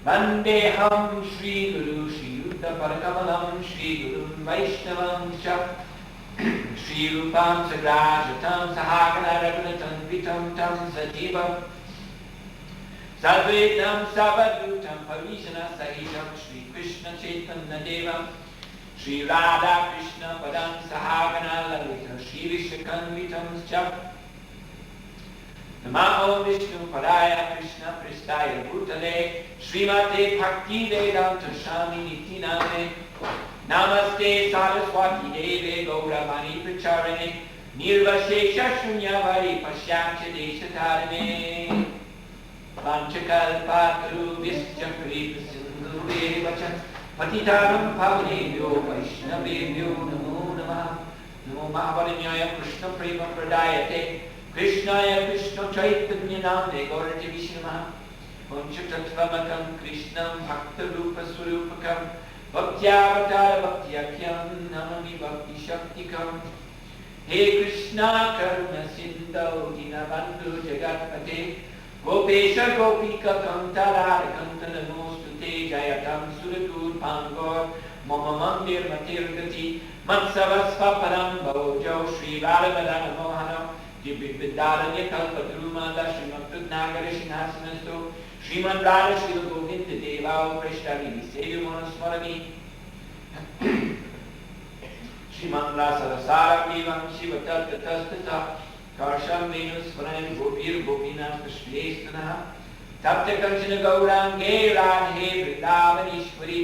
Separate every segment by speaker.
Speaker 1: Vandeham Shri Guru Shri Yuta Parakamalam Shri Guru Vaishnavam Cha Shri Rupam Sagrajatam Sahagana Raghunatam Vitam Tam Sajivam Sadvetam Savadhutam Parishana Sahitam Shri Krishna Chaitanya Devam Shri Radha Krishna Padam Sahagana Lalita Shri Vishakanvitam Cha Namo Vishnu Padaya Krishna Pristaya Bhutale Srimate Bhakti Vedanta Swami Niti Name Namaste Saraswati Deve Gauravani Pracharane Nirvashesha Shunyavadi Pasyamcha Deshatarane Panchakalpataru Vischa Kripa Sindhu Devacha Patitaram Pavanebhyo Vaishnavebhyo Namo Namah Namo Mahavadanyaya Krishna Prema Pradayate Krishnaya Krishna Chaitanya Namne Gaurati Vishnama Panchatattvamakam Krishnam Bhakta Rupa Surupakam Bhaktyavatara Bhaktyakhyam Namami Bhakti Shaktikam He Krishna Karuna Sindhu Dinabandhu Jagatpate Gopesha Gopika Kantara Kantana Nostute Jayatam Suratur Pangor Mama Mandir Matirgati Matsavasva Param Bhojau Sri Radhamadana Mohanam Dibidvidharanya Kalpadrumala Srimad Nagara Shinasanasto Srimad Radha Shri Govinda Deva Prashtani Sevi Manasmarami Srimad Rasarasara Devam Shiva Tatta Tastata Karsham Venus Varan Gopir Gopina Krishnesthana Tapta Kanchana Gaurange Radhe Vrindavanishwari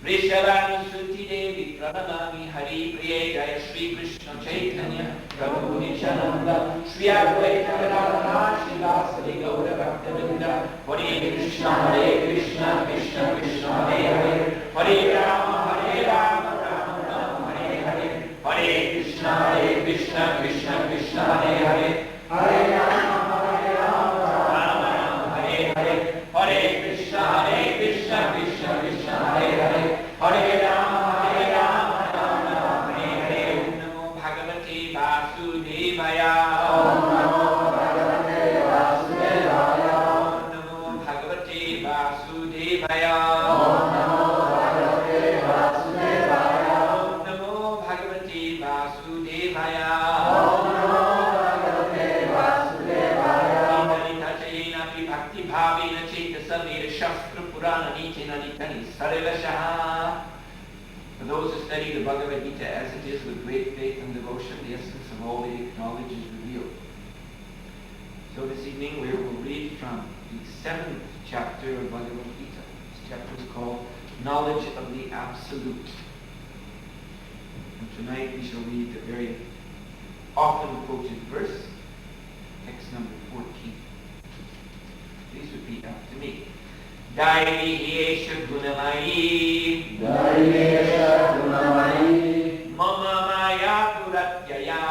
Speaker 1: Vrishabhanusuti Devi Pranamami Hari Priye Jaya Shri Krishna Chaitanya Prabhu Nityananda Shri Advaita Gadadhara Shri Vasadi Gaura Bhaktavinda Hare Krishna Krishna Krishna Hare Hare Hare Rama Rama Hare Hare Hare Krishna Krishna Hare Hare Hare Rama Rama Hare Hare Hare Krishna Krishna Krishna Hare Hare Hare Rama Rama Hare Hare Om Namo Bhagavate Vasudevaya Om Namo Bhagavate Vasudevaya Om Namo Bhagavate Vasudevaya Om Namo Bhagavate Vasudevaya Om Namo Bhagavate Vasudevaya Om Namo Bhagavate Vasudevaya Nita Chayena Pi Bhakti Bhavena Cheta Samira Shastra Purana Nichena Nitani Sarvashaha. For those who study the Bhagavad-gītā as it is with great faith and devotion, the essence of all Vedic knowledge is revealed. So this evening we will read from the 7th chapter of Bhagavad-gītā. This chapter is called Knowledge of the Absolute. And tonight we shall read the very often quoted verse, text number 14. Please repeat after me. Daivihesha Gunamayi
Speaker 2: Daivihesha Gunamayi
Speaker 1: Mama Maya Turatyaya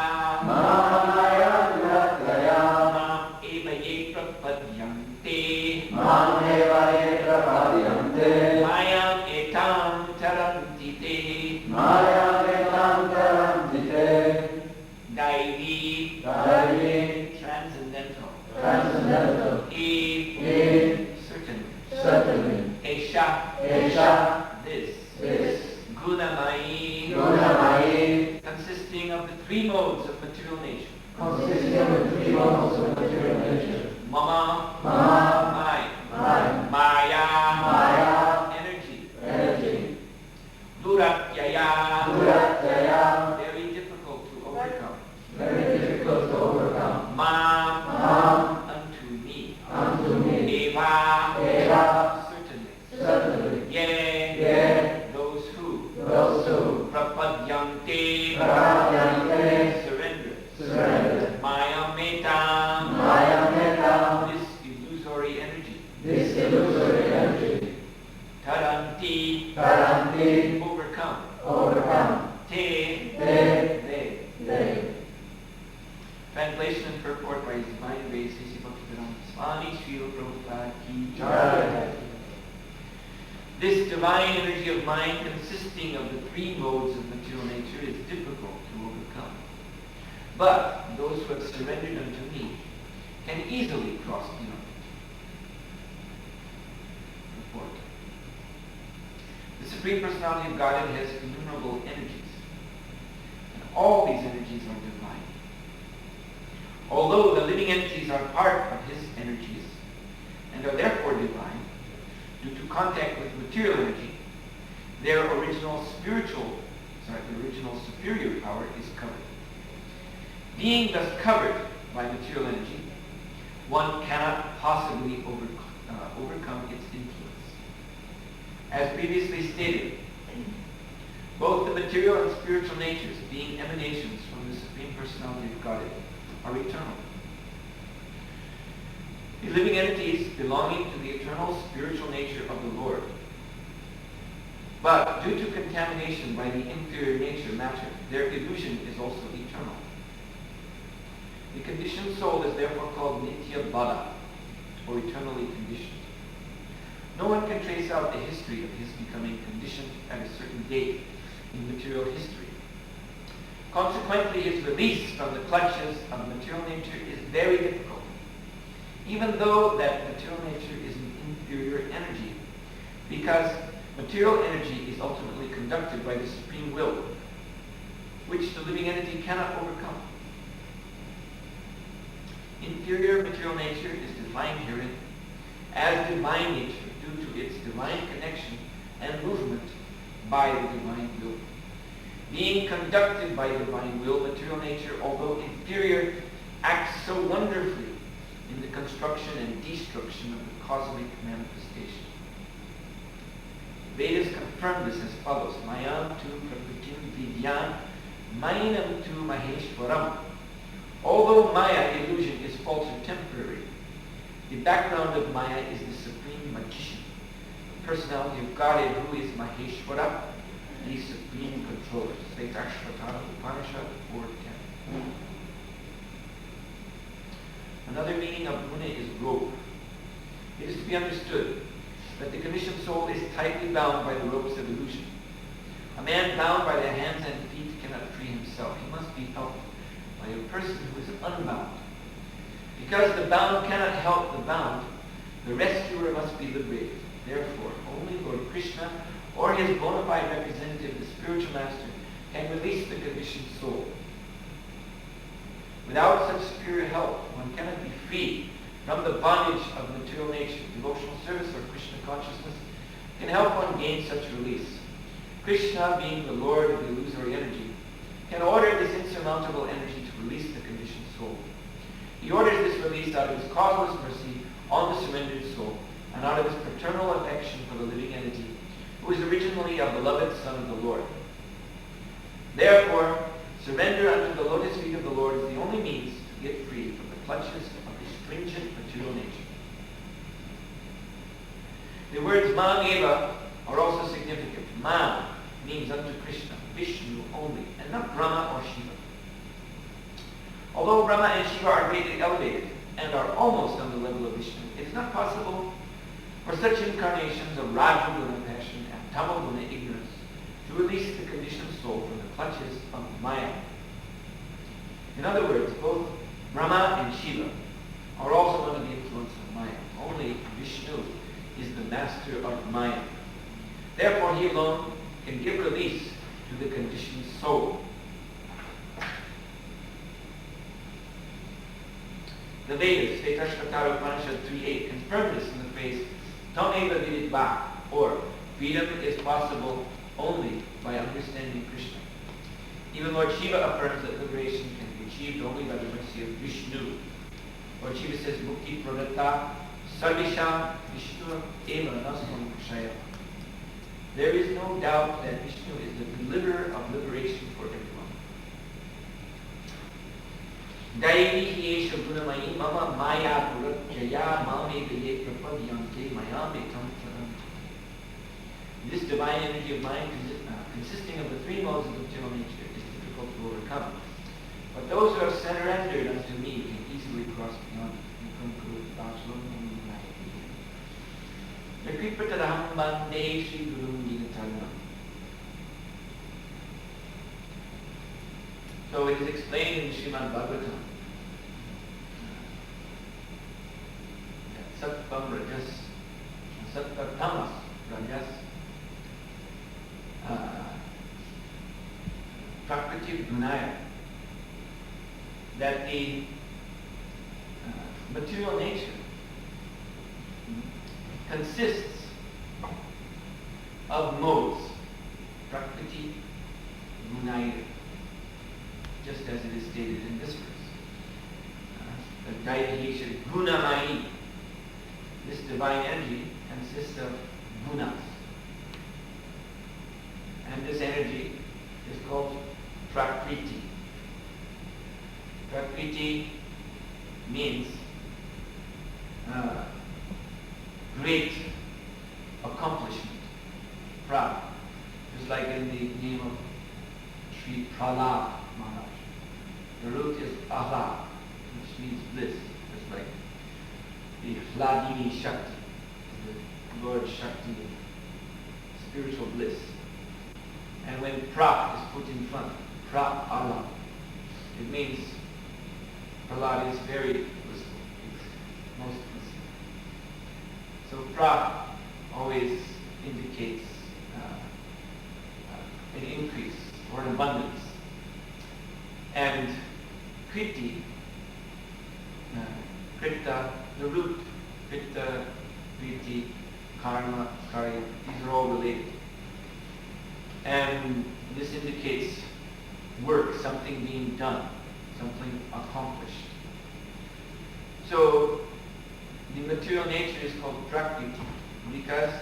Speaker 2: Mama Maya Turatyaya
Speaker 1: Mam Eva Ye Prapadyante
Speaker 2: Mam Eva Ye Prapadyante
Speaker 1: Mayam Etam Tarantite
Speaker 2: Mayam Etam Tarantite
Speaker 1: Daivi
Speaker 2: Daivi
Speaker 1: Transcendental
Speaker 2: Certainly
Speaker 1: Esha This Gunamayi consisting of the three modes of material nature. Mama Maya energy Duratyaya very difficult to overcome. Mam unto me Eva certainly Ye those who Prapadyante surrender Maya Metam this illusory energy Taranti overcome Te they. Translation and purport by His Divine Grace Sri Bhaktivedanta Swami Srila Prabhupada Ki Jai. This divine energy of mind consisting of the three modes of material nature is difficult to overcome. But those who have surrendered unto me can easily cross beyond it. Report. Supreme Personality of Godhead has innumerable energies. And all these energies are divine. Although the living entities are part of his energies and are therefore divine, due to contact with material energy, their original superior power is covered. Being thus covered by material energy, one cannot possibly overcome its influence. As previously stated, both the material and spiritual natures, being emanations from the Supreme Personality of Godhead, are eternal. The living entities belonging to the eternal spiritual nature of the Lord. But due to contamination by the inferior nature matter, their illusion is also eternal. The conditioned soul is therefore called Nitya Bada, or eternally conditioned. No one can trace out the history of his becoming conditioned at a certain date in material history. Consequently, his release from the clutches of material nature is very difficult, even though that material nature is an inferior energy, because material energy is ultimately conducted by the supreme will, which the living entity cannot overcome. Inferior material nature is defined herein as divine nature due to its divine connection and movement by the divine will. Being conducted by divine will, material nature, although inferior, acts so wonderfully in the construction and destruction of the cosmic manifestation. Vedas confirm this as follows: Mayam tu prakutim vidyan, mainam tu maheshwaram. Although Maya illusion is false or temporary, the background of Maya is the supreme magician, the personality of Godhead, who is Maheshwara, the supreme controller. Septemeber, Upanishad 4:10. Another meaning of guna is rope. It is to be understood that the conditioned soul is tightly bound by the ropes of illusion. A man bound by the hands and feet cannot free himself. He must be helped by a person who is unbound. Because the bound cannot help the bound, the rescuer must be liberated. Therefore, only Lord Krishna or his bona fide representative, the spiritual master, can release the conditioned soul. Without such superior help, one cannot be free from the bondage of material nature. Devotional service or Krishna consciousness can help one gain such release. Krishna, being the Lord of the illusory energy, can order this insurmountable energy to release the conditioned soul. He orders this release out of his causeless mercy on the surrendered soul and out of his paternal affection for the living entity, who is originally a beloved son of the Lord. Therefore, surrender unto the lotus feet of the Lord is the only means to get free from the clutches of the stringent material nature. The words Mam Eva are also significant. Mam means unto Krishna, Vishnu only, and not Brahma or Shiva. Although Brahma and Shiva are greatly elevated and are almost on the level of Vishnu, it is not possible for such incarnations of Rajaguna passion and Tamaguna ignorance to release the conditioned soul from the clutches of Maya. In other words, both Brahma and Shiva are also under the influence of Maya. Only Vishnu is the master of Maya. Therefore, he alone can give release to the conditioned soul. The Vedas, Septemeber, Upanishad 3:8, confirm this in the phrase Tameva viditva, or freedom is possible only by understanding Krishna. Even Lord Shiva affirms that liberation can be achieved only by the mercy of Vishnu. Lord Shiva says, Mukti pradata sarvisham Vishnu eva nastam kushaya. There is no doubt that Vishnu is the deliverer of liberation for everyone. Daivi gunamayi mama maya puratjaya mame prapadyante mayam. This divine energy of mind, consisting of the three modes of material nature, is difficult to overcome. But those who have surrendered unto me can easily cross beyond it. So it is explained in Srimad Bhagavatam that Sattvam Rajas, Sattva Tamas Rajas, Prakriti Gunaya, that the material nature consists of modes, Prakriti Gunaya, just as it is stated in this verse. The Daihisha Gunamayi, this divine energy consists of gunas. And this energy is called Prakriti. Prakriti means great accomplishment. Pra, just like in the name of Sri Prahlad Maharaj. The root is Ahla, which means bliss, just like the Hladini Shakti, the Lord Shakti, spiritual bliss. And when pra is put in front, pra Allah, it means Prahlad is very blissful. It's most blissful. So pra always indicates an increase or an abundance. And kriti, krita, the root, krita, kriti, karma, karya, these are all related. And this indicates work, something being done, something accomplished. So the material nature is called Prakriti because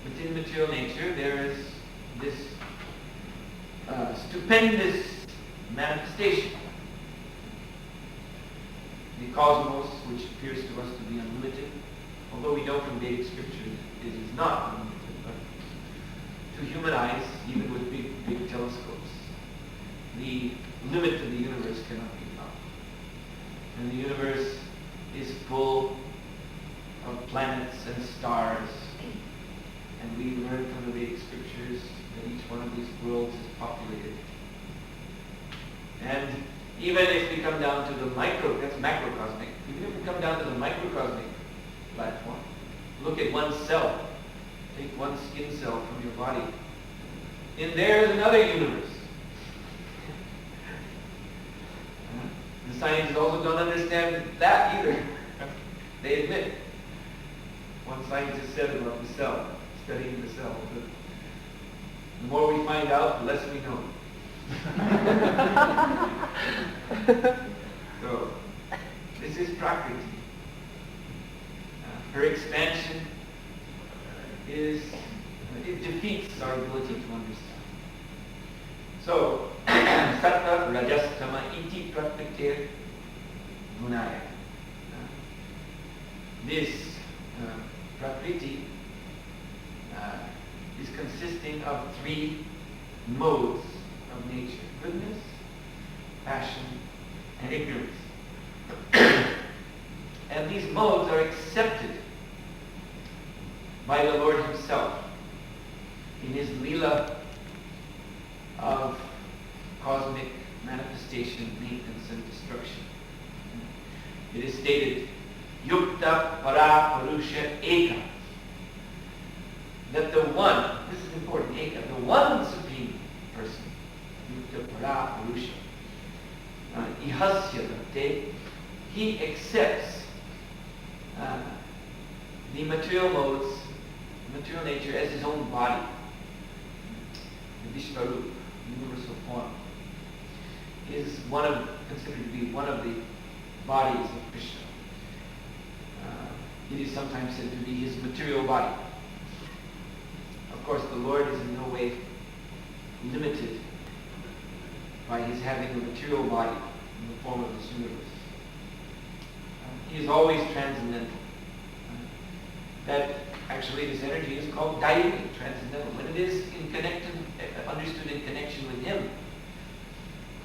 Speaker 1: within material nature there is this stupendous manifestation. The cosmos, which appears to us to be unlimited, although we know from Vedic scripture it is not unlimited, but to human eyes, even with big telescopes, the limit of the universe cannot be found. And the universe is full of planets and stars. And we learn from the Vedic scriptures that each one of these worlds is populated. And even if we come down to the that's macrocosmic, even if we come down to the microcosmic platform, look at one cell, take one skin cell from your body. In there is another universe. The scientists also don't understand that either. They admit. One scientist said about the cell, studying the cell, that the more we find out, the less we know. So, this is Prakriti. Her expansion it defeats our ability to understand. So, Sattva Rajastama iti Prakritir Gunaya. This Prakriti is consisting of three modes of nature: goodness, passion, and ignorance. And these modes are accepted by the Lord Himself in His Leela of cosmic manifestation, maintenance, and destruction. It is stated, Yukta Para Purusha Eka, that the one, this is important, Eka, the one Supreme Person, Yukta Para Purusha, Ihasya Bhakte, He accepts the material modes, material nature as His own body, the Vishvarup, universal form, is considered to be one of the bodies of Krishna. It is sometimes said to be His material body. Of course, the Lord is in no way limited by His having a material body in the form of this universe. He is always transcendental. That actually this energy is called Daivik, transcendental. When it is understood in connection with Him,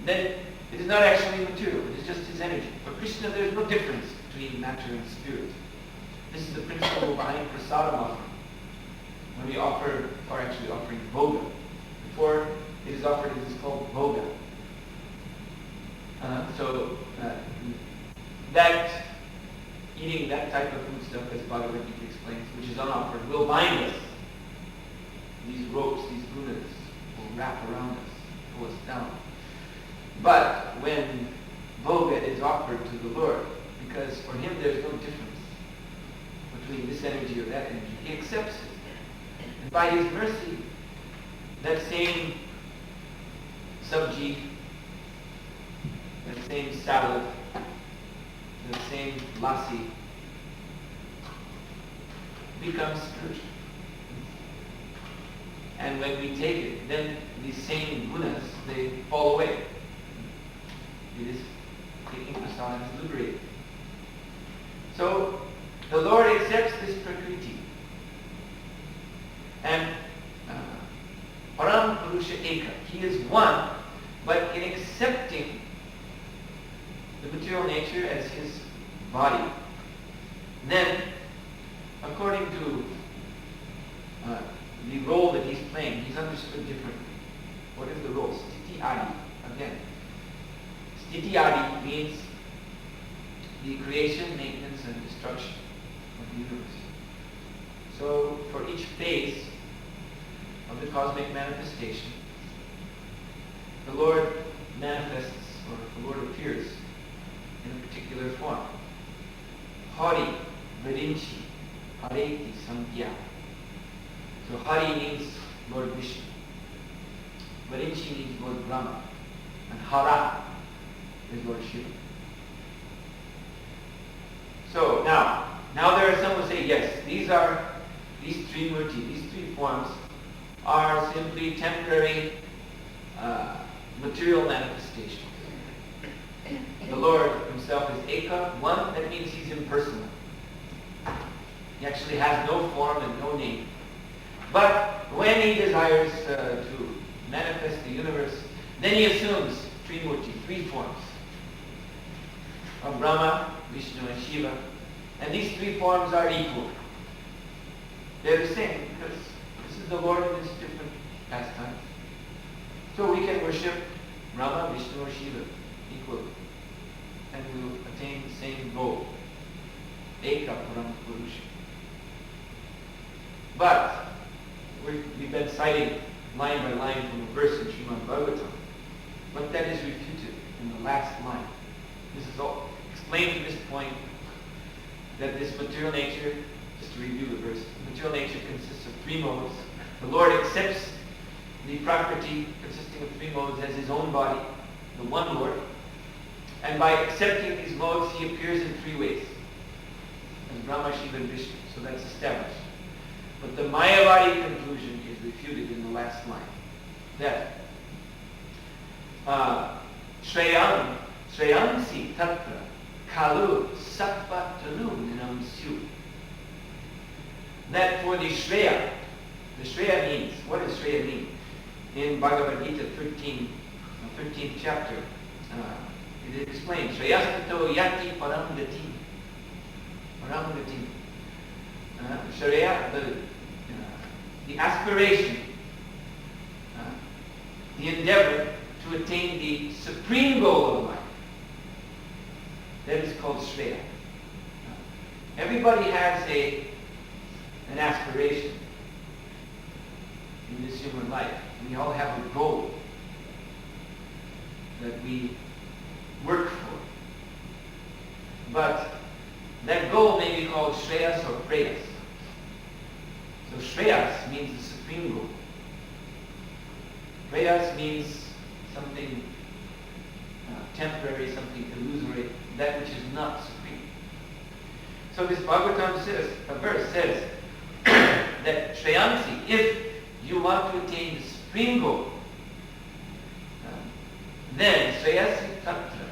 Speaker 1: then it is not actually material, it is just His energy. For Krishna, there is no difference between matter and spirit. This is the principle behind prasadam offering. When we offer, or actually offering bhoga, before it is offered, it is called bhoga. That eating that type of food stuff, as Bhagavad-gītā explains, which is unoffered, will bind us. These ropes, these gunas, will wrap around us pull us down. But when Bhoga is offered to the Lord, because for him there's no difference between this energy or that energy, he accepts it. And by his mercy, that same sabji, that same salad, that same lassi becomes spiritual. And when we take it, then these same gunas, they fall away. It is taking prasad is liberated. So the Lord accepts this prakriti. And Param Purusha Eka, he is one, but in accepting the material nature as his body, then according to the role that he's playing, he's understood differently. What is the role? Sthiti Adi. Again, Sthiti Adi means the creation, maintenance, and destruction of the universe. So for each phase of the cosmic manifestation, the Lord manifests, or the Lord appears in a particular form. Hari, Virinchi, Hareti, Samkhya. So Hari means Lord Vishnu. Virinchi means Lord Brahma. And Hara is Lord Shiva. So now there are some who say, yes, these three murti, these three forms are simply temporary material manifestations. The Lord himself is Eka, one, that means he's impersonal. He actually has no form and no name. But when he desires to manifest the universe, then he assumes three murti, three forms of Brahma, Vishnu, and Shiva. And these three forms are equal. They're the same because this is the Lord in his different pastimes. So we can worship Brahma, Vishnu, or Shiva equally. And we will attain the same goal. Eka Param Purusha. But we've been citing line by line from a verse in Srimad Bhagavatam. But that is refuted in the last line. This is all explained to this point that this material nature, just to review the verse, material nature consists of three modes. The Lord accepts the Prakriti consisting of three modes as his own body, the one Lord. And by accepting these modes, he appears in three ways. As Brahma, Shiva, and Vishnu. So that's established. But the Mayavadi conclusion is refuted in the last line. That Shreyansi Tatra Kalu Sattva Tanu Ninam Syu. That for the Shreya means, what does Shreya mean? In Bhagavad-gītā 13th chapter, it explains, Shreyastato Yati Paramgati. Paramgati. Shreya, the aspiration, the endeavor to attain the supreme goal of life. That is called Shreya. Everybody has an aspiration in this human life. We all have a goal that we work for. But that goal may be called Shreyas or Preyas. So Shreyas means the supreme goal. Preyas means something temporary, something illusory, that which is not supreme. So this Bhagavatam verse says that Shreyansi, if you want to attain the supreme goal, then Shreyasi Tatra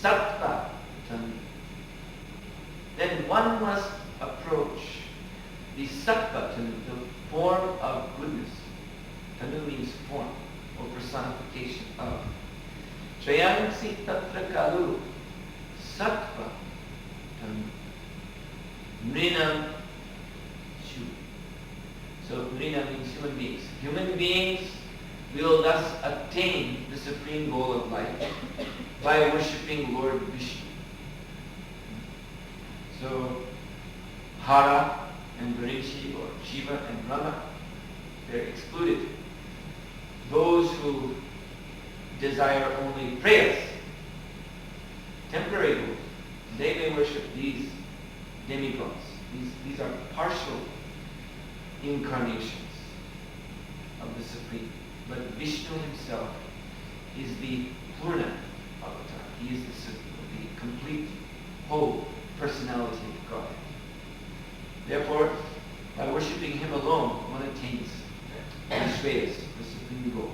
Speaker 1: Sattva Tanu. Then one must approach the Sattva Tanu, the form of goodness. Tanu means form or personification of. Shreyansi Tatra Kalu Sattva Tanu. Nrinam Shu. So Nrina means human beings. Human beings will thus attain the supreme goal of life by worshipping Lord Vishnu. So Hara and Virinchi, or Shiva and Brahma, they're excluded those who desire only prayers, temporary goals, they may worship these demigods. These are partial incarnations of the Supreme. But Vishnu himself is the Purna avatar. He is the complete, whole personality of God. Therefore, by worshipping him alone, one attains Vishvayas, the supreme goal.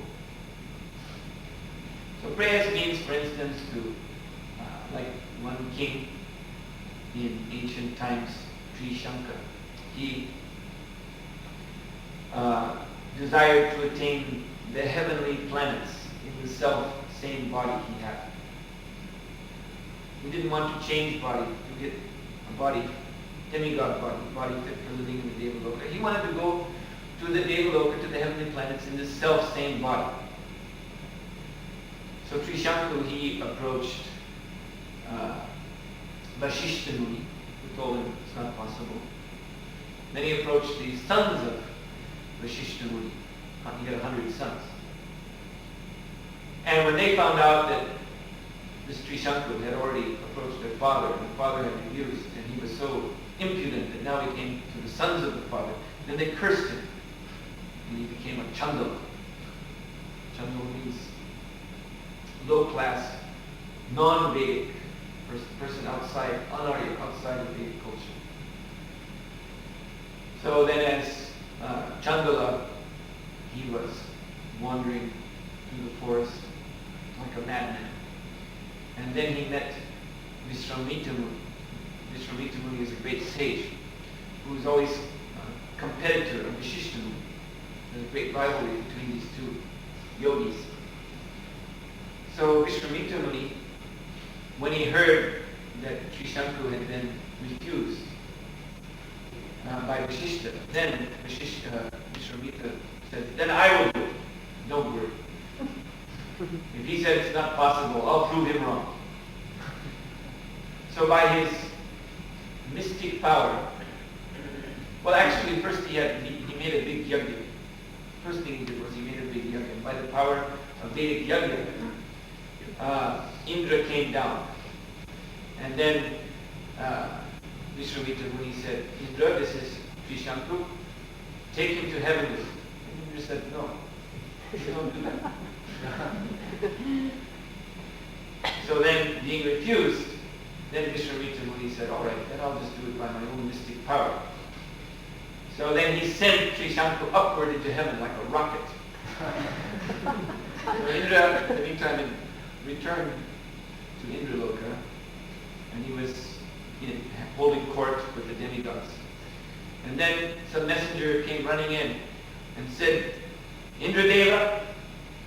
Speaker 1: So prayers means, for instance, to, like one king in ancient times, Trishanka, he desired to attain the heavenly planets in the self-same body he had. He didn't want to change body to get a body, demigod body fit for living in the Devaloka. He wanted to go to the Devaloka, to the heavenly planets in the self-same body. So Trishanku, he approached Vasishta Muni, who told him it's not possible. Then he approached the sons of Vasishta Muni. He had 100 sons. And when they found out that this Trishanku had already approached their father, and the father had refused, and he was so impudent that now he came to the sons of the father, then they cursed him, and he became a Chandala. Chandala means low-class, non-Vedic person outside, Anarya, outside of Vedic culture. So then as Chandala, he was wandering through the forest like a madman. And then he met Vishramita Muni. Vishramita Muni is a great sage who was always a competitor of Vishishta Muni. There's a great rivalry between these two yogis. So Vishramita Muni, when he heard that Trishanku had been refused by Vishishta, then Vishramita said, then I will do it. Don't worry. If he said it's not possible, I'll prove him wrong. So by his mystic power, well actually first he made a big yajna. First thing he did was he made a big yajna. By the power of Vedic yajna, Indra came down. And then Vishramita Muni said, Indra, this is Trishanku, take him to heaven with you. And Indra said, no, you don't do that. So then, being refused, then Vishramita Muni said, all right, then I'll just do it by my own mystic power. So then he sent Trishanku upward into heaven like a rocket. So Indra, in the meantime, returned to Indraloka, and he was holding court with the demigods. And then some messenger came running in and said, Indradeva,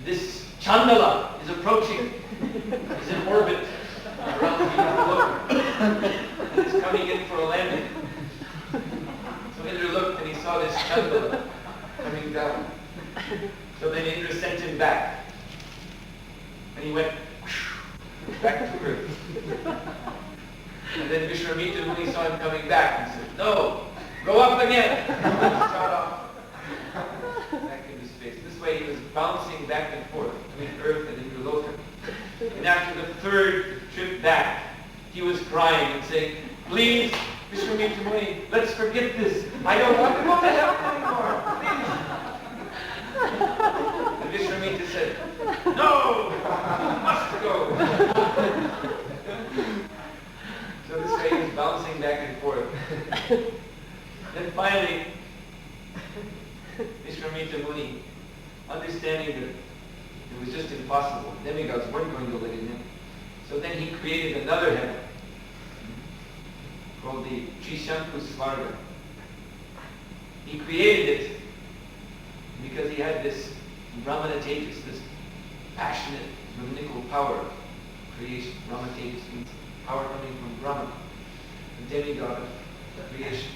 Speaker 1: this Chandala is approaching. He's in orbit around the Indraloka. And he's coming in for a landing. So Indra looked and he saw this Chandala coming down. So then Indra sent him back. And he went back to earth. And then Vishramita Muni saw him coming back and said, no, go up again. Shot off back into space. This way he was bouncing back and forth between Earth and Indraloka. And after the third trip back, he was crying and saying, please, Vishramita Muni, let's forget this. I don't want to go to heaven anymore. Please. And Vishramita said, no, you must go. So this way he was bouncing back and forth. Then finally, Vishramita Muni, understanding that it was just impossible, demigods weren't going to let him in. So then he created another heaven called the Trishanku Svarga. He created it because he had this Brahmana Tejas, this passionate, Brahminical power of creation. Brahmana Tejas means power coming from Brahma, the demigod of creation.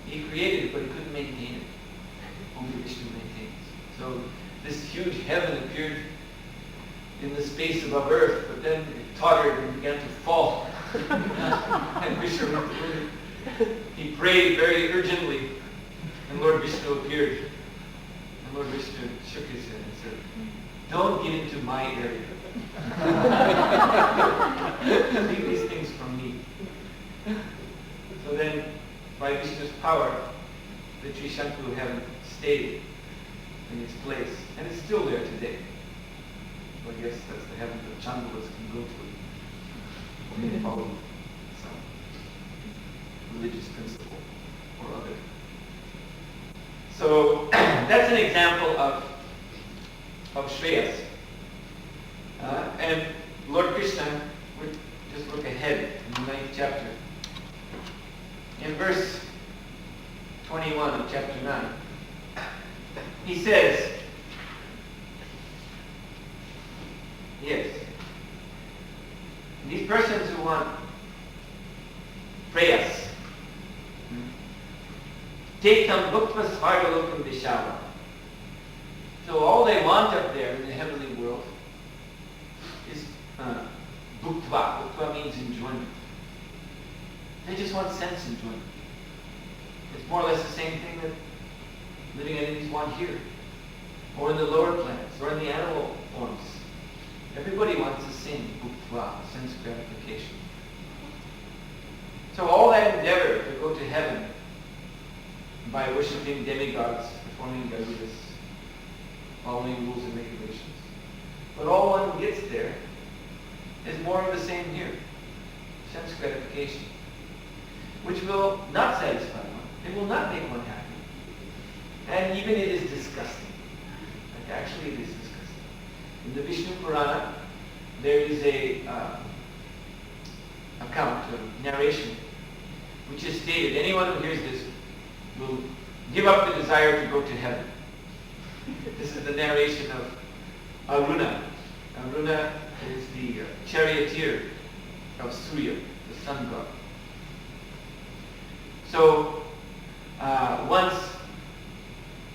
Speaker 1: He created it, but he couldn't maintain it. Only Vishnu maintains. So this huge heaven appeared in the space above earth, but then it tottered and began to fall. And Vishnu, he prayed very urgently, and Lord Vishnu appeared. And Lord Vishnu shook his head and said, don't get into my area. Leave these things from me. So then, by Vishnu's power, the Trishankhu heaven stayed in its place. And it's still there today. So I guess that's the heaven that Chandalas can go to. When they follow some religious principle or other. So that's an example of Shreyas. And Lord Krishna, we just look ahead in the 9th chapter. In verse 21 of chapter 9, he says, yes, these persons who want prayas, take them bhuktva svargalokam vishava. So all they want up there in the heavenly world is bhuktva. Bhuktva means enjoyment. They just want sense enjoyment. It's more or less the same thing that living entities want here, or in the lower planets, or in the animal forms. Everybody wants the same bhuktva, sense gratification. So all that endeavor to go to heaven by worshipping demigods, performing garudas, following rules and regulations. But all one gets there is more of the same here. Sense gratification. Which will not satisfy one. It will not make one happy. And even it is disgusting. Like actually it is disgusting. In the Vishnu Purana, there is a account, a narration, which is stated, anyone who hears this will give up the desire to go to heaven. This is the narration of Aruna. Aruna is the charioteer of Surya, the sun god. So, once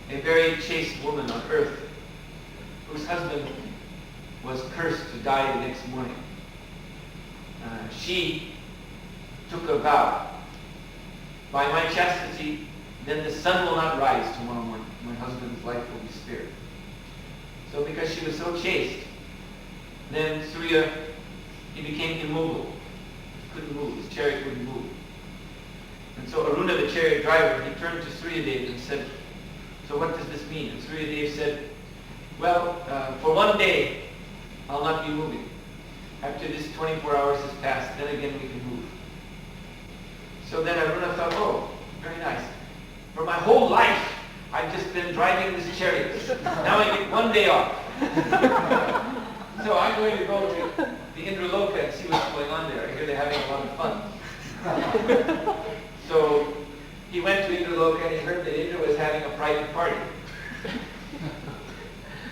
Speaker 1: a very chaste woman on earth, whose husband was cursed to die the next morning, she took a vow. By my chastity, then the sun will not rise tomorrow morning. My husband's life will be spared. So because she was so chaste, then Surya, he became immobile. He couldn't move. His chariot wouldn't move. And so Aruna, the chariot driver, he turned to Surya Dev and said, so what does this mean? And Surya Dev said, well, for one day, I'll not be moving. After this 24 hours has passed, then again we can move. So then Aruna thought, oh, very nice. For my whole life, I've just been driving this chariot. Now I get one day off. So I'm going to go to the Indraloka and see what's going on there. I hear they're having a lot of fun. So he went to Indraloka and he heard that Indra was having a private party.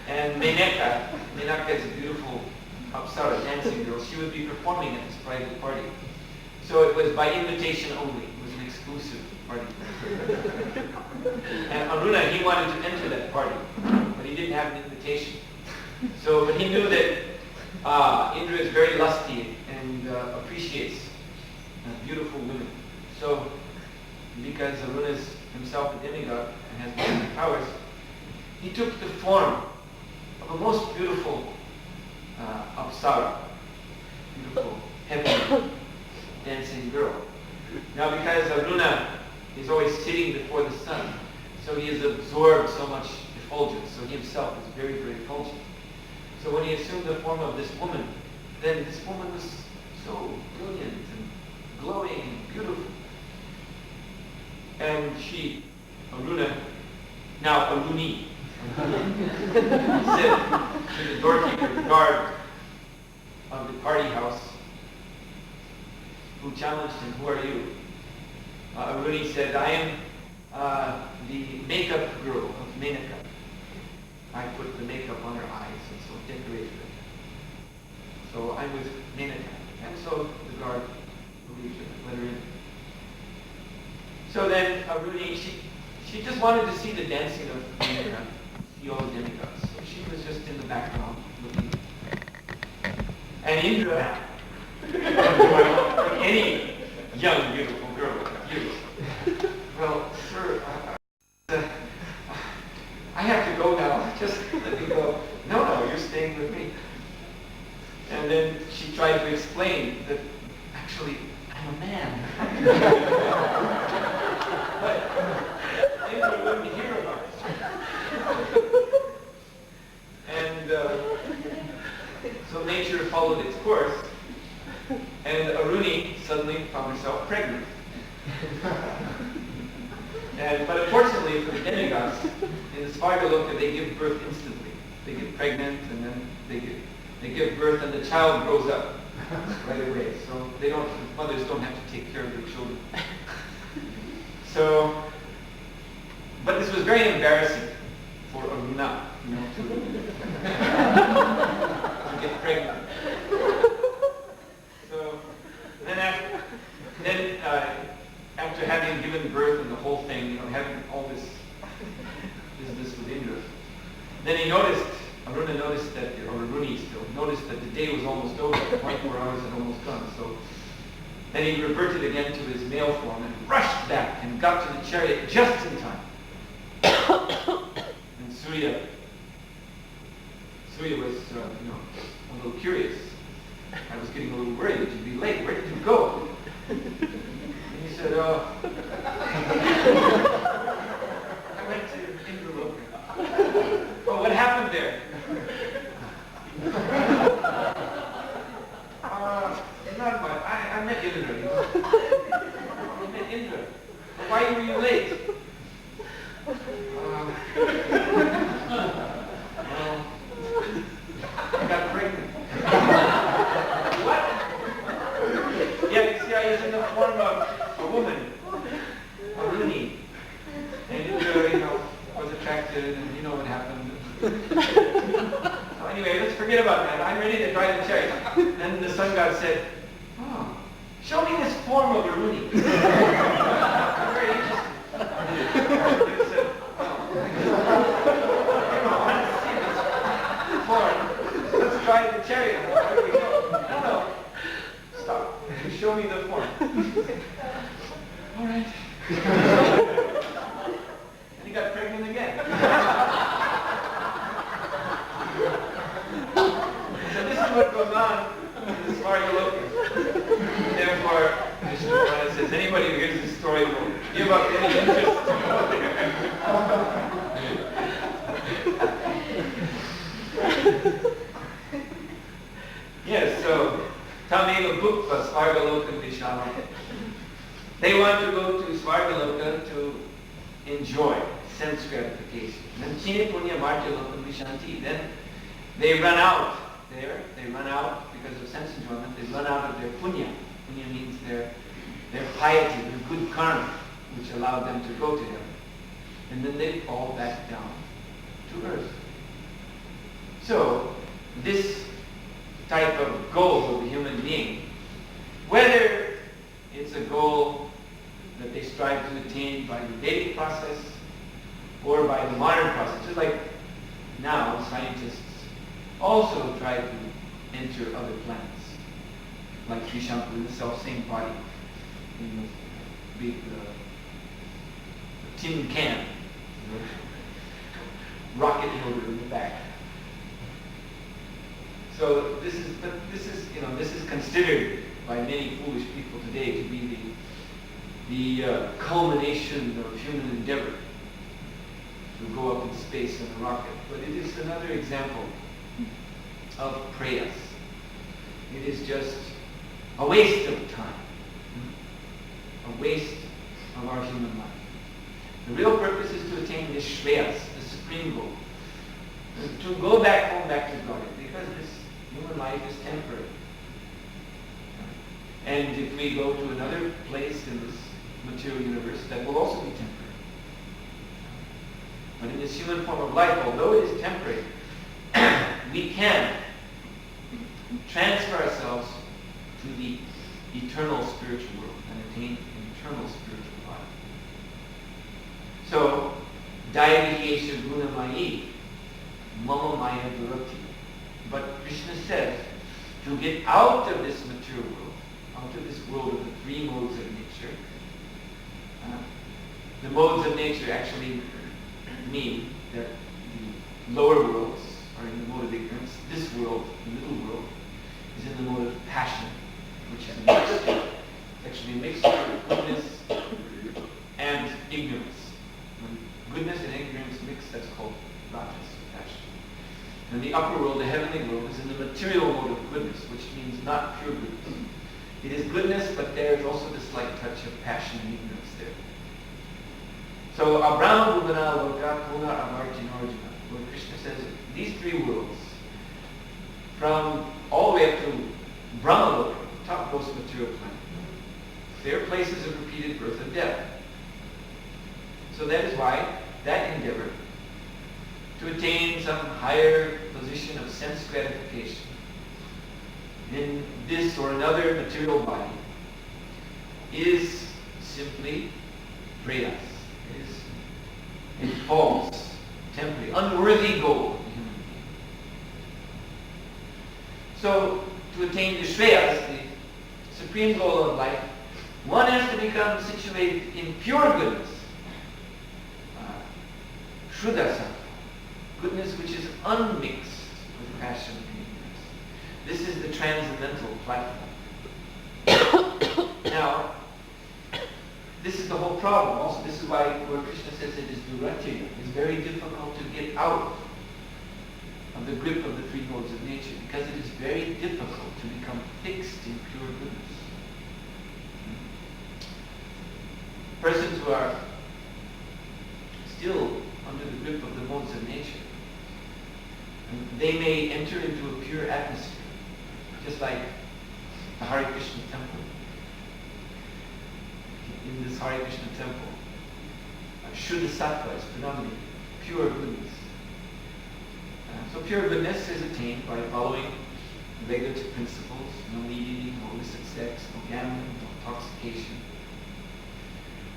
Speaker 1: And Menaka is a beautiful Apsara dancing girl. She would be performing at this private party. So it was by invitation only. It was an exclusive party. And Aruna, he wanted to enter that party, but he didn't have an invitation. So, but he knew that Indra is very lusty and appreciates beautiful women. So, because Aruna is himself a demigod and has many powers, he took the form of a most beautiful Apsara, beautiful, heavenly, dancing girl. Now because Aruna is always sitting before the sun, so he has absorbed so much effulgence, so he himself is very, very effulgent. So when he assumed the form of this woman, then this woman was so brilliant and glowing and beautiful. And she, Aruna, now Aruni, said to the doorkeeper, the guard of the party house, who challenged him, who are you? Aruni said, I am the makeup girl of Menaka. I put the makeup on her eyes and so decorated her. So I'm with Menaka. And so the guard believed her, let her in. So then Aruni, she just wanted to see the dancing of Menaka, see all the demigods. So she was just in the background looking. And Indra, any young, beautiful girl like you, well, sir, I have to go now Just let me go. No, you're staying with me. And then she tried to explain that actually I'm a man. But Indra wouldn't hear about it. And so nature followed its course, and Aruni suddenly found herself pregnant. But unfortunately for the demigods, in the Svargaloka they give birth instantly. They get pregnant and then they give birth and the child grows up right away. So mothers don't have to take care of their children. So, but this was very embarrassing for Aruna, to get pregnant. So, then after having given birth and the whole thing, having all this business with Indra, then Aruna noticed that, or Aruni still noticed that the day was almost over, 24 hours had almost gone. So then he reverted again to his male form and rushed back and got to the chariot just in time. And Surya was, a little curious. I was getting a little worried that you'd be late. Where did you go? And he said, I went to Indraloka. Oh, what happened there? Not much. I met Indra. I met Indra. Why were you late? I got pregnant. What? Yeah, you see, I was in the form of a woman, Aruni. And Indra, was attracted, and you know what happened. So anyway, let's forget about that. I'm ready to drive the chariot. Then the sun god said, "Oh, show me this form of Aruni." I'm very interested. He said, I want to see this form. Let's drive the chariot. Where do we go? No. Stop. Show me the form. All right. And he got pregnant again. So this is what goes on in the Svargaloka. Therefore, Vishnu Purana says, anybody who hears this story will give up any interest to go there. Yes, so Tameva Bhukva Svargaloka Vishama. They want to go to Svargaloka to enjoy sense gratification. Then Chine Punya Marja Lokam Vishanti. Then they run out there. They run out because of sense enjoyment. They run out of their punya. Punya means their piety, their good karma, which allowed them to go to heaven. And then they fall back down to earth. So this type of goal of the human being, whether it's a goal that they strive to attain by the Vedic process or by the modern process, just like now scientists also try to enter other planets, like Trishankar in the self-same body in the big tin can, rocket motor in the back. So this is considered by many foolish people today to be the culmination of human endeavor to go up in space in a rocket. But it is another example of prayas. It is just a waste of time, a waste of our human life. The real purpose is to attain this Shreyas, the supreme goal, to go back home, back to God, because this human life is temporary. And if we go to another place in this material universe, that will also be temporary. But in this human form of life, although it is temporary, we can transfer ourselves to the eternal spiritual world and attain an eternal spiritual life. So, Daivihyesha Gunamayi, Mama Maya Durati. But Krishna says, to get out of this material world, out of this world of the three modes of nature, the modes of nature actually mean that lower worlds are in the mode of ignorance. This world, the middle world, is in the mode of passion, which is a mixture. It's actually a mixture of goodness and ignorance. When goodness and ignorance mix, that's called rajas, passion. And the upper world, the heavenly world, is in the material mode of goodness, which means not pure goodness. It is goodness, but there is also this slight touch of passion and ignorance there. So, Abraham Bhuvana Loka Puna Avartin Arjuna. Lord Krishna says these three worlds, from all the way up to Brahmaloka, topmost material planet, they are places of repeated birth and death. So that is why that endeavor to attain some higher position of sense gratification in this or another material body is simply prayas, is a false, temporary, unworthy goal of the human being. So, to attain the Shreyas, the supreme goal of life, one has to become situated in pure goodness, Shuddha Sattva, goodness which is unmixed with passion and ignorance. This is the transcendental platform. Now, this is the whole problem. Also, this is why Lord Krishna says it is duratya. It's very difficult to get out of the grip of the three modes of nature, because it is very difficult to become fixed in pure goodness. Persons who are still under the grip of the modes of nature, they may enter into a pure atmosphere, just like the Hare Krishna temple. In this Hare Krishna temple, Shuddha Sattva is predominating, pure goodness. So pure goodness is attained by following regulative principles, no meat eating, no illicit sex, no gambling, no intoxication.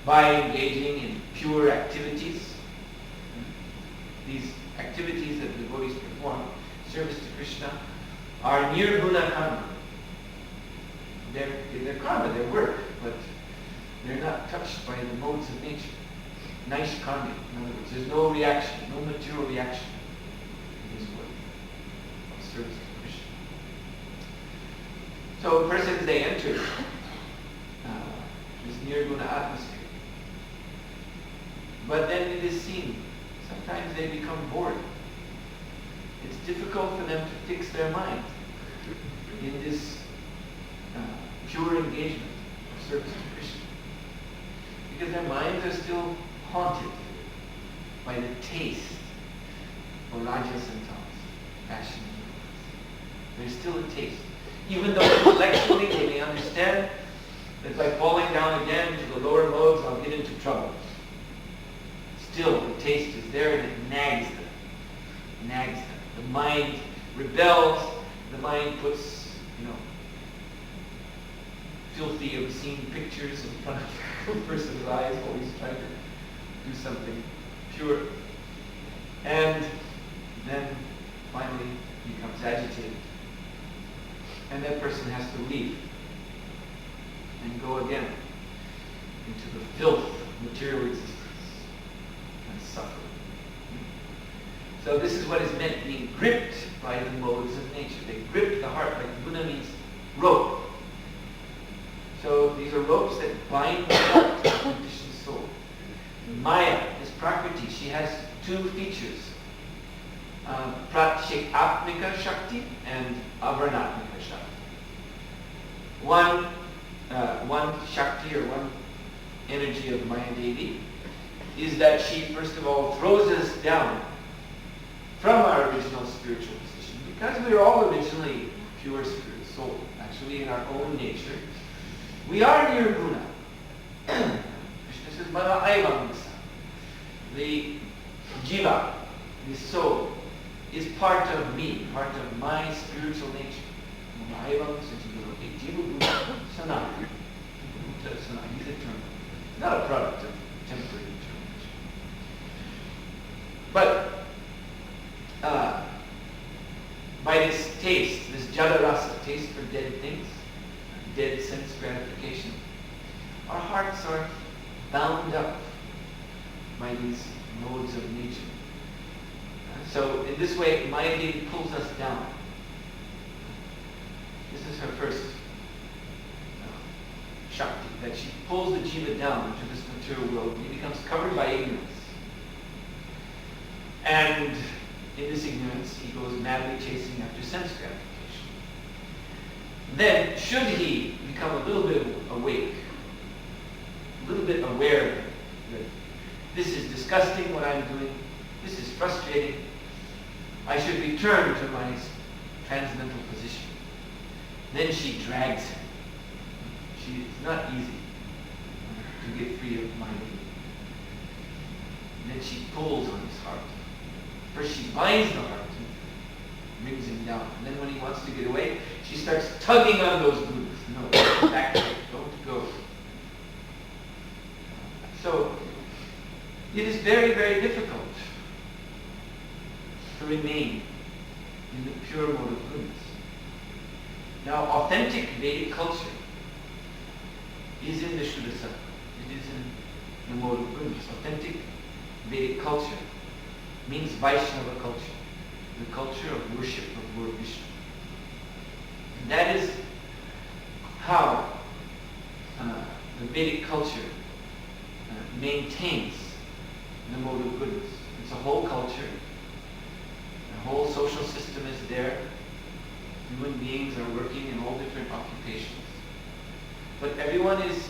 Speaker 1: By engaging in pure activities, these activities that the devotees perform, service to Krishna, are nirguna karma. They're karma, they're work, but they're not touched by the modes of nature. Nice karma, in other words. There's no reaction, no material reaction in this work of service to Krishna. So persons, they enter this nirguna atmosphere. But then it is seen, sometimes they become bored. It's difficult for them to fix their mind in this pure engagement of service to Krishna. Because their minds are still haunted by the taste for rajas and tamas, passion and ignorance. There's still a taste. Even though intellectually they may understand that by falling down again to the lower modes I'll get into trouble. Still, the taste is there and it nags them. It nags them. The mind rebels. The mind puts, filthy, obscene pictures in front of the person's eyes while he's trying to do something pure. And then finally he becomes agitated. And that person has to leave and go again into the filth of material existence and suffer. So this is what is meant being gripped by the modes of nature. They grip the heart, like Buddha means rope. So these are ropes that bind the heart to the conditioned soul. Maya is Prakriti. She has two features. Pratyekatmika Shakti and Avarnatmika Shakti. One Shakti or one energy of Maya Devi is that she first of all throws us down from our original spiritual position, because we are all originally pure spirit soul. Actually, in our own nature, we are nirguna. Krishna says, Mana Aivamasa. The jiva, the soul, is part of me, part of my spiritual nature. Mana Aivamasa jiva Buddha Sanat. He's eternal. Not a product of temporary eternal nature. But by this taste, this jada rasa, taste for dead things, dead sense gratification, our hearts are bound up by these modes of nature. So in this way, Maya Devi pulls us down. This is her first Shakti, that she pulls the jiva down into this material world and he becomes covered by ignorance. And in this ignorance, he goes madly chasing after sense gratification. Then, should he become a little bit awake, a little bit aware that this is disgusting what I'm doing, this is frustrating, I should return to my transcendental position. Then she drags him. It's not easy to get free of mind. And then she pulls on his heart. First she binds the heart and brings him down. And then when he wants to get away, she starts tugging on those boots. No, back away, don't go. So it is very, very difficult to remain in the pure mode of goodness. Now, authentic Vedic culture is in the Shuddha Sattva. It is in the mode of goodness. Authentic Vedic culture means Vaishnava culture, the culture of worship of Lord Vishnu. And that is how the Vedic culture maintains the mode of goodness. It's a whole culture. The whole social system is there. Human beings are working in all different occupations. But everyone is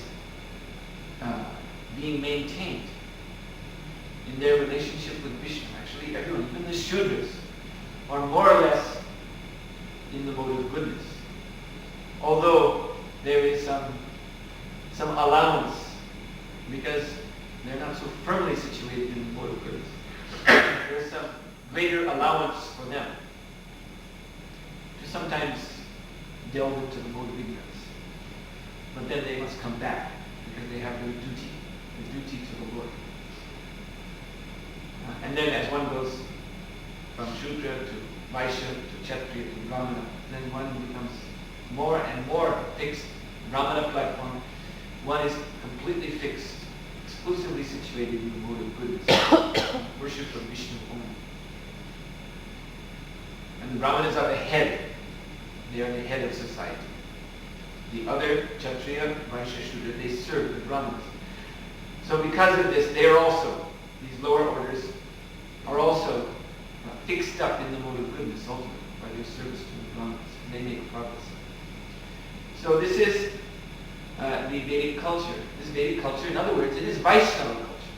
Speaker 1: being maintained in their relationship with Vishnu. Actually, everyone, even the Shudras, are more or less in the mode of goodness. Although there is some allowance, because they're not so firmly situated in the mode of goodness. There's some greater allowance for them to sometimes delve into the mode of ignorance. But then they must come back because they have their duty, the duty to the Lord. And then as one goes from Shudra to Vaishya to Kshatriya to Brahmana, then one becomes more and more fixed. Brahmana platform, one is completely fixed, exclusively situated in the mode of goodness, worship of Vishnu only. And the Brahmanas are the head. They are the head of society. The other Kshatriya, Vaishya, Shudra, they serve the Brahmanas. So because of this, they are also, these lower orders, are also fixed up in the mode of goodness ultimately by their service to the Brahmanas. And they make progress. So this is the Vedic culture. This Vedic culture, in other words, it is Vaishnava culture.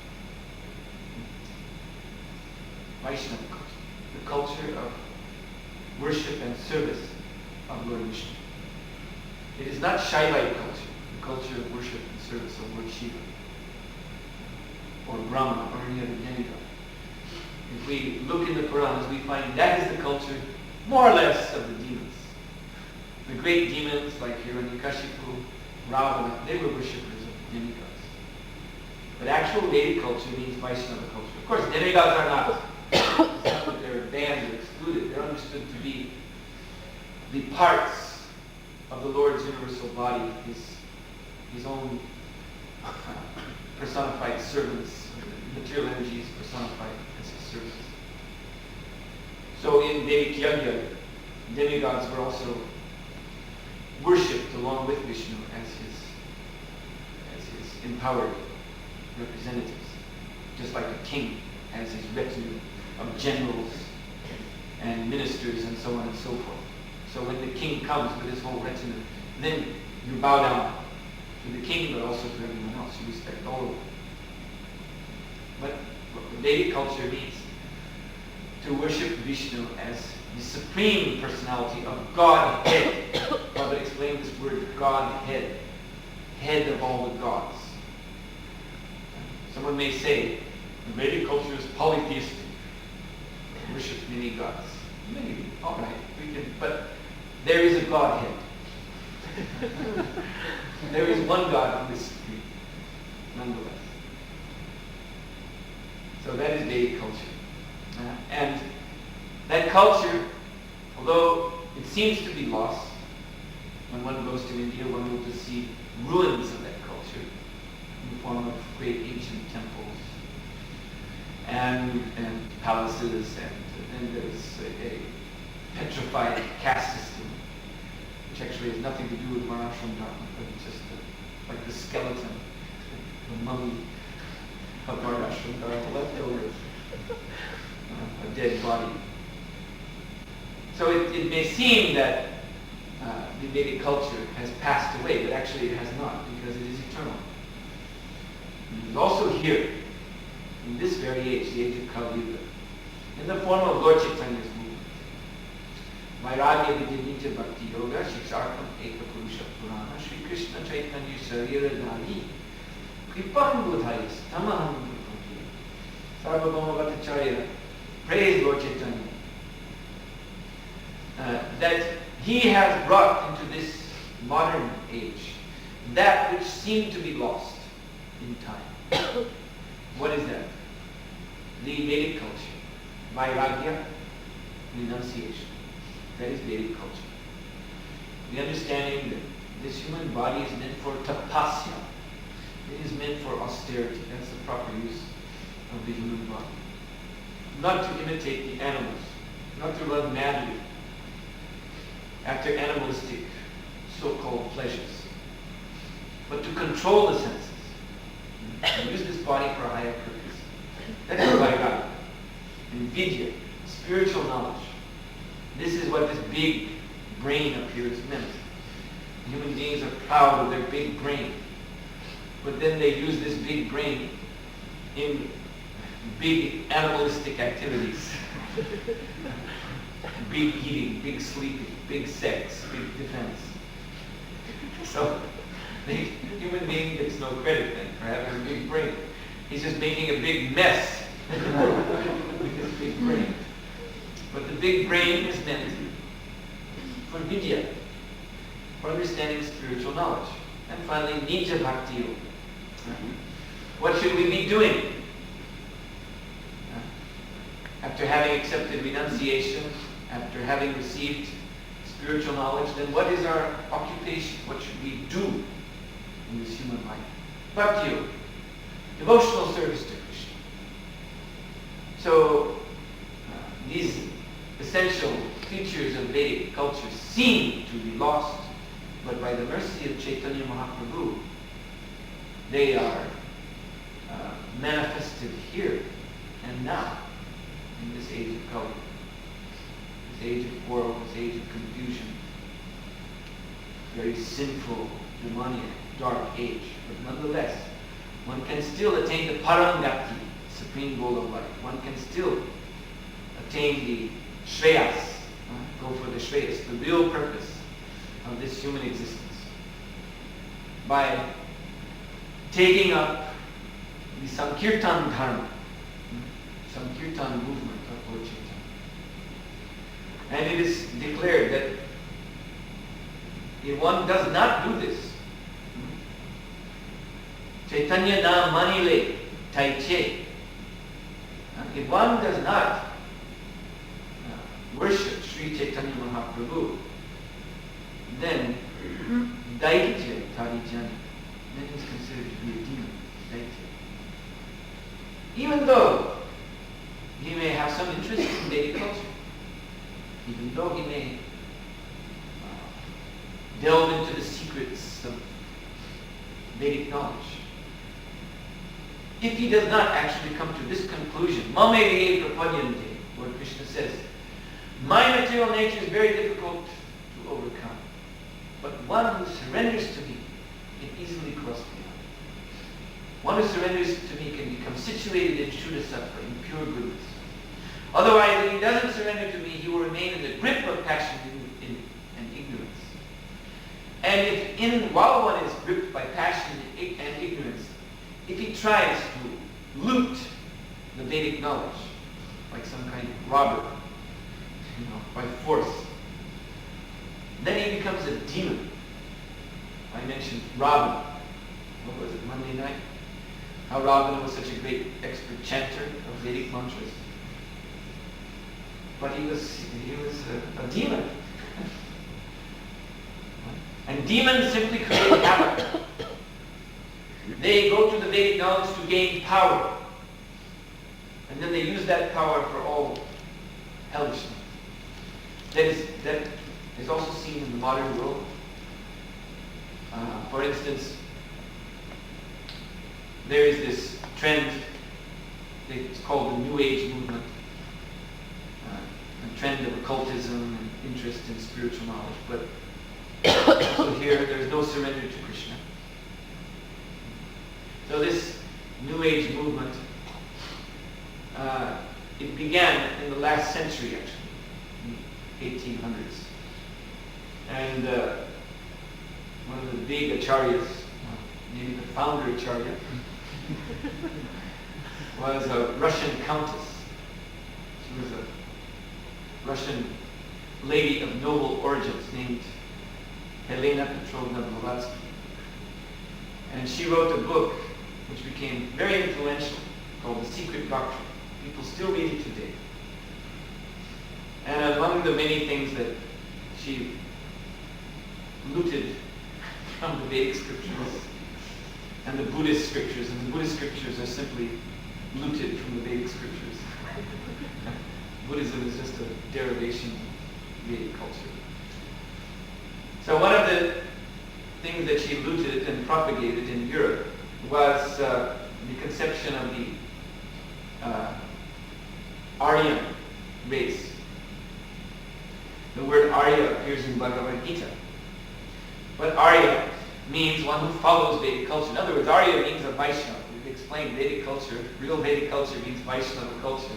Speaker 1: Vaishnava culture. The culture of worship and service of Lord Vishnu. It is not Shaivite culture, the culture of worship and service of Lord Shiva, or Brahma, or any other demigod. If we look in the Puranas, we find that is the culture, more or less, of the demons. The great demons like Hiranyakashipu, Ravana, they were worshippers of demigods. But actual Vedic culture means Vaishnava culture. Of course, demigods are not. It's not that they're banned or excluded. They're understood to be the parts of the Lord's universal body, his own personified servants, material energies personified as his servants. So in Vedic Yajna, demigods were also worshipped along with Vishnu as his empowered representatives. Just like a king has his retinue of generals and ministers and so on and so forth. So when the king comes with his whole retinue, then you bow down to the king, but also to everyone else. You respect all of them. But what the Vedic culture means to worship Vishnu as the supreme personality of Godhead. Bhagavad explained this word, Godhead, head of all the gods. Someone may say, the Vedic culture is polytheistic. Worship many gods. Maybe, all right, we can, but there is a Godhead. There is one God who is supreme, nonetheless. So that is Vedic culture. And that culture, although it seems to be lost, when one goes to India, one will just see ruins of that culture in the form of great ancient temples and palaces, and then there's a petrified caste system, which actually has nothing to do with Varnashram Dharma, but it's just like the skeleton, the mummy of Varnashram Dharma left over, a dead body. So it may seem that the Vedic culture has passed away, but actually it has not, because it is eternal. It is also here, in this very age, the age of Kali Yuga, in the form of Lord Chaitanya's movement. Vairagya Vidyanija Bhakti Yoga, Shiksartham Eka Purusha Purana, Sri Krishna Chaitanya Sarira Dali, Kripam Budhayas, Tamaham Bhakti, Sarvabhauma Bhattacharya, praise Lord Chaitanya. That he has brought into this modern age that which seemed to be lost in time. What is that? The Vedic culture. Vairagya, renunciation. That is Vedic culture. The understanding that this human body is meant for tapasya. It is meant for austerity. That's the proper use of the human body. Not to imitate the animals. Not to run madly after animalistic so-called pleasures, but to control the senses and use this body for a higher purpose. That is Vairagya. And Vidya, spiritual knowledge. This is what this big brain up here is meant. Human beings are proud of their big brain, but then they use this big brain in big animalistic activities. Big eating, big sleeping, big sex, big defense. So the human being gets no credit then for having a big brain. He's just making a big mess with his big brain. But the big brain is meant for vidya, for understanding spiritual knowledge. And finally, Nija Bhakti Yoga. What should we be doing? After having accepted renunciation, after having received spiritual knowledge, then what is our occupation? What should we do in this human life? Bhakti Yoga, devotional service to Krishna. So these essential features of Vedic culture seem to be lost, but by the mercy of Chaitanya Mahaprabhu, they are manifested here and now in this age of Kali, this age of quarrel, this age of confusion, very sinful, demoniac, dark age. But nonetheless, one can still attain the Parangati, supreme goal of life. One can still attain the Shreyas, go for the Shreyas, the real purpose of this human existence, by taking up the Sankirtan Dharma, Sankirtan movement of Lord Chaitanya. And it is declared that if one does not do this, Chaitanya na manile taiche, if one does not worship Sri Chaitanya Mahaprabhu, then Daitya Tarijani, then he's considered to be a demon, Daitya. Even though he may have some interest in Vedic culture, even though he may delve into the secrets of Vedic knowledge, if he does not actually come to this conclusion, Mame Prapanyante, Lord Krishna says, my material nature is very difficult to overcome, but one who surrenders to me can easily cross beyond. One who surrenders to me can become situated in Shuddha Sattva, in pure goodness. Otherwise, if he doesn't surrender to me, he will remain in the grip of passion and ignorance. And while one is gripped by passion and ignorance, if he tries to loot the Vedic knowledge, like some kind of robber, by force, then he becomes a demon. I mentioned Ravana. What was it, Monday night? How Ravana was such a great expert chanter of Vedic mantras. But he was a demon. And demons simply create havoc. They go to the Vedic knowledge to gain power. And then they use that power for all hellishness. That is also seen in the modern world. For instance, there is this trend, it's called the New Age movement, a trend of occultism and interest in spiritual knowledge. But also here, there's no surrender to Krishna. So this New Age movement, it began in the last century, actually, in the 1800s. And one of the big acharyas, maybe the founder acharya, was a Russian countess. She was a Russian lady of noble origins named Helena Petrovna Blavatsky. And she wrote a book which became very influential called The Secret Doctrine. People still read it today. And among the many things that she looted from the Vedic scriptures and the Buddhist scriptures, and the Buddhist scriptures are simply looted from the Vedic scriptures. Buddhism is just a derivation of Vedic culture. So one of the things that she looted and propagated in Europe was the conception of the Aryan race. The word Arya appears in Bhagavad-gītā. But Arya means one who follows Vedic culture. In other words, Arya means a Vaishnava. We've explained Vedic culture. Real Vedic culture means Vaishnava culture.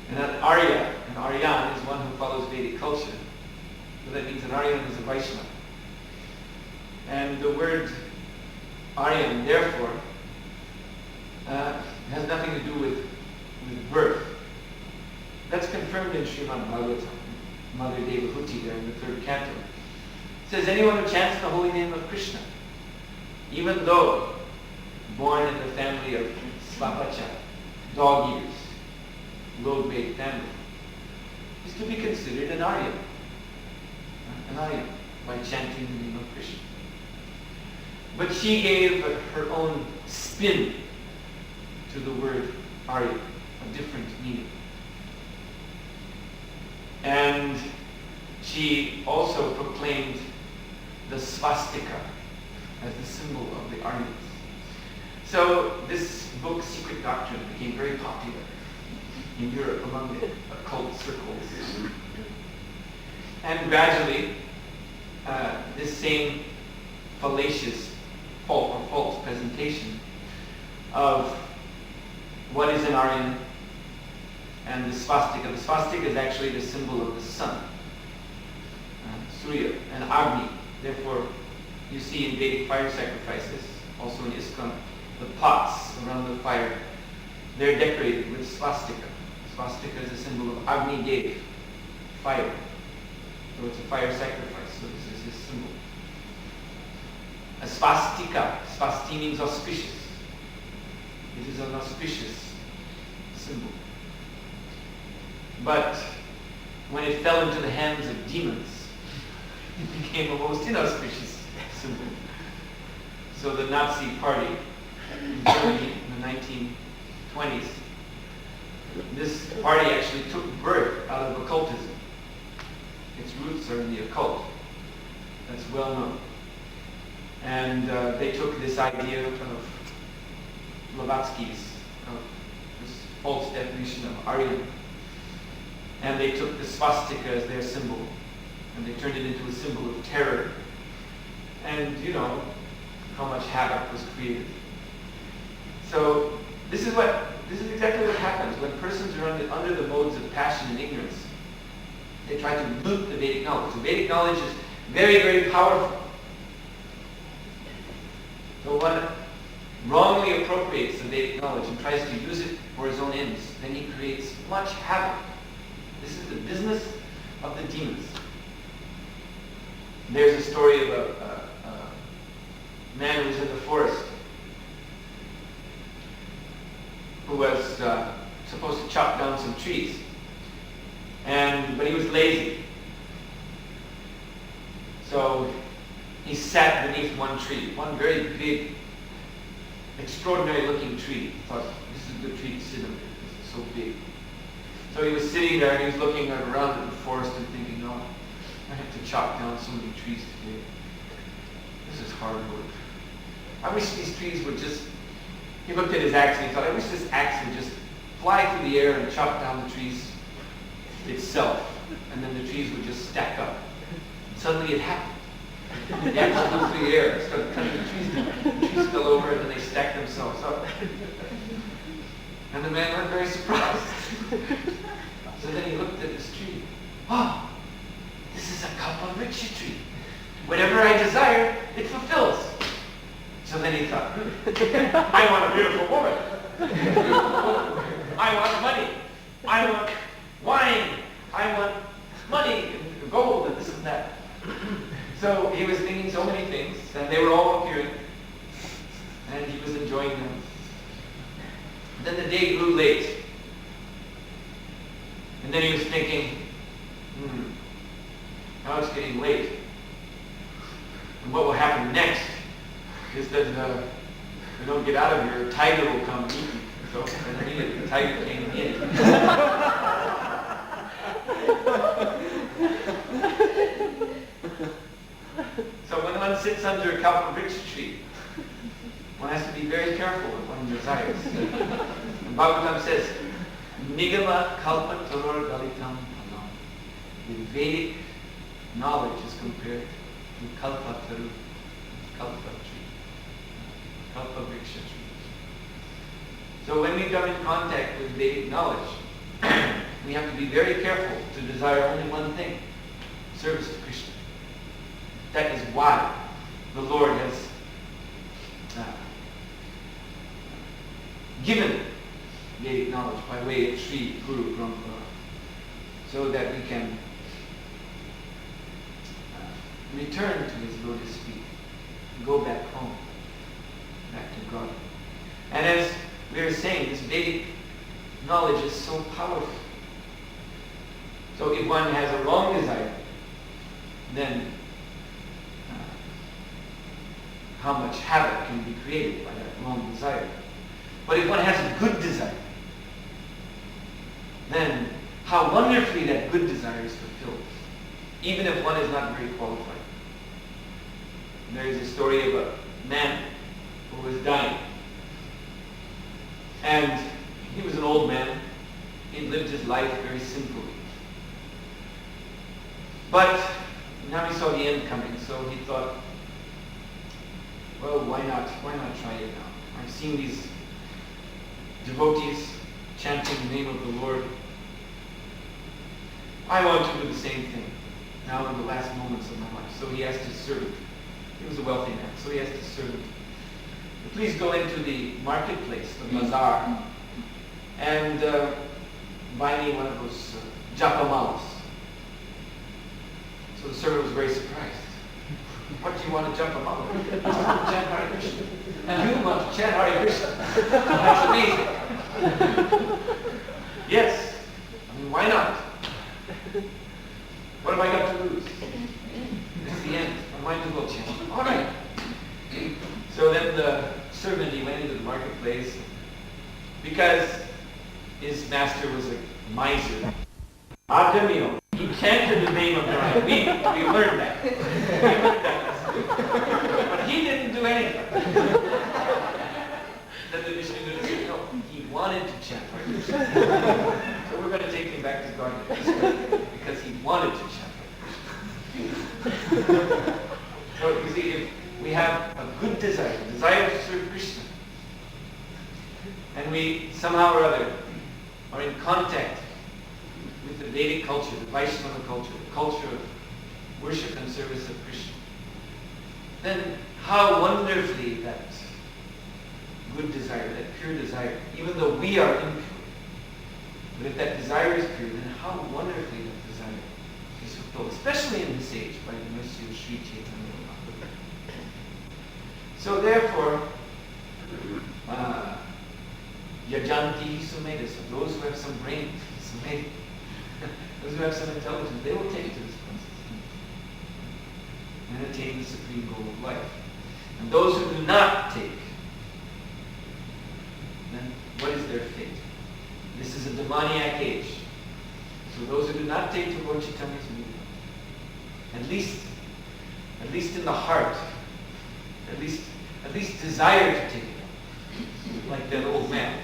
Speaker 1: And an Arya, an Aryan, is one who follows Vedic culture. So that means an Aryan is a Vaishnava. And the word Aryan, therefore, has nothing to do with birth. That's confirmed in Srimad Bhagavatam, Mother Devahuti there in the 3rd canto. It says, anyone who chants the holy name of Krishna, even though born in the family of Svapacha, dog eaters, low-grade family, is to be considered an Aryan. An Aryan, by chanting the name of Krishna. But she gave her own spin to the word Arya, a different meaning. And she also proclaimed the swastika as the symbol of the Aryans. So this book, Secret Doctrine, became very popular in Europe among the occult circles. And gradually, this same fallacious false presentation of what is an Aryan and the swastika. The swastika is actually the symbol of the sun, Surya, and Agni. Therefore, you see in Vedic fire sacrifices, also in ISKCON, the pots around the fire, they're decorated with swastika. Swastika is a symbol of Agni Dev, fire. So it's a fire sacrifice, so this is his symbol. A swastika, swasti means auspicious. It is an auspicious symbol. But when it fell into the hands of demons, it became a most inauspicious symbol. So the Nazi party in Germany in the 1920s, this party actually took birth out of occultism. Its roots are in the occult. That's well known. And they took this idea of Blavatsky's, this false definition of Aryan, and they took the swastika as their symbol, and they turned it into a symbol of terror. And you know how much havoc was created. So this is exactly what happens when persons are under the modes of passion and ignorance. They try to loot the Vedic knowledge. The Vedic knowledge is very, very powerful. So one wrongly appropriates the Vedic knowledge and tries to use it for his own ends. Then he creates much havoc. This is the business of the demons. There's a story of a man who was in the forest who was supposed to chop down some trees. But he was lazy. So he sat beneath one tree, one very big, extraordinary looking tree. He thought, this is a good tree to sit under. It's so big. So he was sitting there and he was looking around at the forest and thinking, oh, I have to chop down so many trees today. This is hard work. I wish these trees would just, he looked at his axe and he thought, I wish this axe would just fly through the air and chop down the trees itself. And then the trees would just stack up. And suddenly it happened. The axe flew through the air and started cutting the trees down. The trees fell over and then they stacked themselves up. And the man went very surprised. So then he looked at this tree. Oh, this is a kalpa-vriksha tree. Whatever I desire, it fulfills. So then he thought, I want a beautiful woman. I want money. I want wine. I want money and gold and this and that. So he was thinking so many things, and they were all appearing, and he was enjoying them. Then the day grew late. And then he was thinking, now it's getting late. And what will happen next is that if we don't get out of here, a tiger will come and eat me. So and immediately the tiger came in. So when one sits under a kalpa-vriksha tree, one has to be very careful with what one desires. And Bhagavatam says, Nigama kalpa taror galitam palam. The Vedic knowledge is compared to kalpa taru, kalpa tree, kalpa-vriksha tree. So when we come in contact with Vedic knowledge, we have to be very careful to desire only one thing, service to Krishna. That is why the Lord has given Vedic knowledge by way of Sri Guru Granth, so that we can return to his lotus feet and go back home, back to God. And as we were saying, this Vedic knowledge is so powerful. So if one has a wrong desire, then how much havoc can be created by that wrong desire. But if one has a good desire, then how wonderfully that good desire is fulfilled, even if one is not very qualified. And there is a story of a man who was dying. And he was an old man. He lived his life very simply. But now he saw the end coming, so he thought, well, why not try it now? I've seen these devotees chanting the name of the Lord. I want to do the same thing now in the last moments of my life. So he asked his servant. He was a wealthy man, so he asked his servant, please go into the marketplace, the bazaar, and buy me one of those japamalas. So the servant was very surprised. What do you want to japamala? Chant Hare Krishna. You want to chant Hare Krishna? That's amazing. Yes. I mean, why not? What have I got to lose? This is the end. I might as well chant. All right. So then the servant, he went into the marketplace because his master was a miser. Adamio. He chanted the name of God. We learned that. But he didn't do anything. Then the Vishnu Guru said, no, he wanted to chant Hare Krishna. So we're going to take him back to God because he wanted to chant Hare Krishna. So you see, if we have a good desire to serve Krishna, and we somehow or other are in contact with the Vedic culture, the Vaishnava culture, the culture of worship and service of Krishna, then how wonderfully that good desire, that pure desire, even though we are impure, but if that desire is pure, then how wonderfully that desire is fulfilled, especially in this age, by the mercy of Sri Chaitanya Mahaprabhu. So therefore, yajanti sumedha, so those who have some brain, sumedha, those who have some intelligence, they will take to this process and attain the supreme goal of life. And those who do not take, then what is their fate? This is is a demoniac age. So those who do not take to Lord Chaitanya's meaning, at least in the heart, at least desire to take it, like that old man,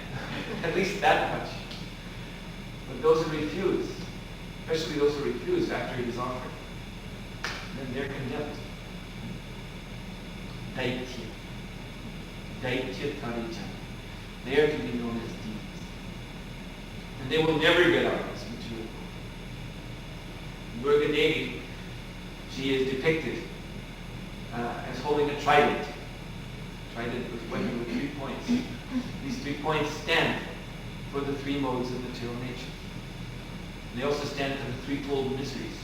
Speaker 1: at least that much. But those who refuse, especially those who refuse after it is offered, then they're condemned. Daitya. Daitya Taricha. They are to be known as demons. And they will never get out of this material world. Durga Devi, she is depicted as holding a trident. Trident with weapon with 3 points. These 3 points stand for the 3 modes of material nature. They also stand for the threefold miseries.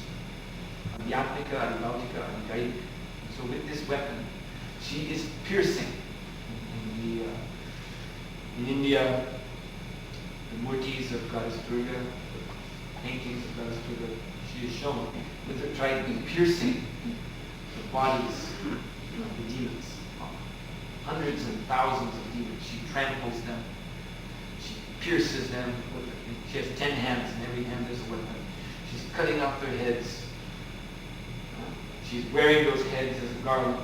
Speaker 1: Adhyatmika, Adibhautika, and Kaika. So with this weapon, she is piercing. In India, the murtis of Goddess Durga, the paintings of Goddess Durga, she is shown with her trident piercing the bodies of the demons. Hundreds and thousands of demons. She tramples them. She pierces them. She has 10 hands, and every hand is a weapon. She's cutting off their heads. She's wearing those heads as a garland.